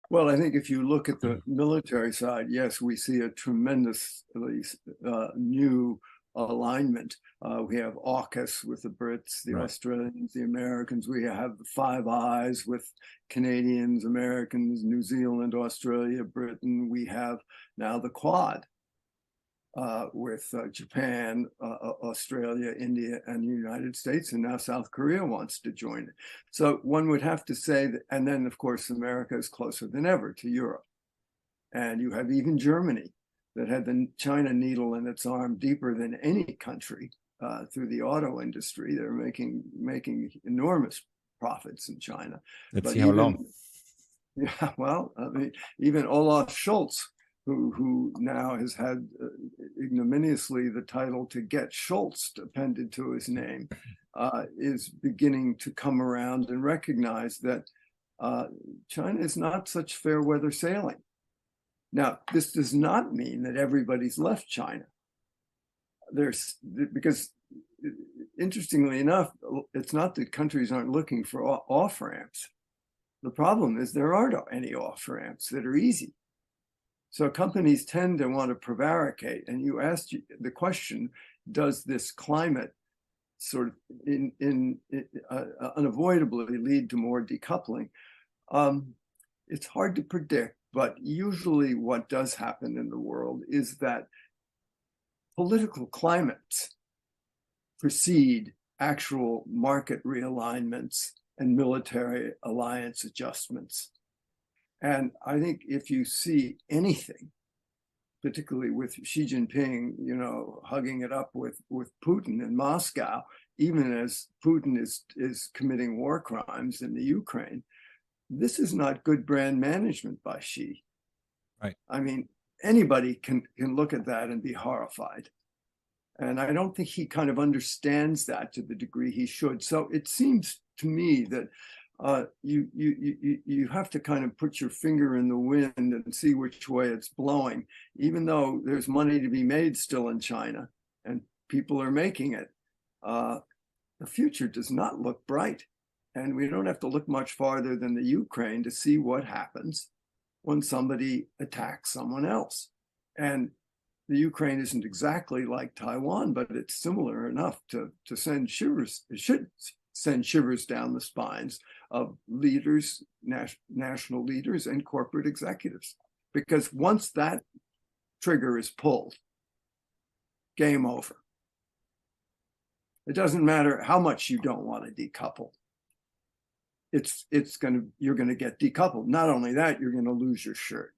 Well, I think if you look at the military side, yes, we see a tremendously new alignment. We have AUKUS with the Brits, the Australians, the Americans. We have the Five Eyes with Canadians, Americans, New Zealand, Australia, Britain. We have now the Quad with Japan, Australia, India, and the United States, and now South Korea wants to join it. So one would have to say that, and then of course, America is closer than ever to Europe. And you have even Germany that had the China needle in its arm deeper than any country through the auto industry. They're making enormous profits in China. Let's see how long. Yeah, well, I mean, even Olaf Scholz, who now has had ignominiously the title to get Schultz appended to his name, is beginning to come around and recognize that China is not such fair weather sailing. Now, this does not mean that everybody's left China. Because interestingly enough, it's not that countries aren't looking for off-ramps. The problem is there aren't any off-ramps that are easy. So companies tend to want to prevaricate. And you asked the question, does this climate sort of unavoidably lead to more decoupling? It's hard to predict, but usually what does happen in the world is that political climates precede actual market realignments and military alliance adjustments. And I think if you see anything, particularly with Xi Jinping, hugging it up with Putin in Moscow, even as Putin is committing war crimes in the Ukraine, this is not good brand management by Xi. Right. I mean, anybody can look at that and be horrified. And I don't think he kind of understands that to the degree he should. So it seems to me that you have to kind of put your finger in the wind and see which way it's blowing, even though there's money to be made still in China and people are making it. The future does not look bright. And we don't have to look much farther than the Ukraine to see what happens when somebody attacks someone else. And the Ukraine isn't exactly like Taiwan, but it's similar enough to send shivers. It should send shivers down the spines of leaders, national leaders, and corporate executives. Because once that trigger is pulled, game over. It doesn't matter how much you don't want to decouple. You're going to get decoupled. Not only that, you're going to lose your shirt.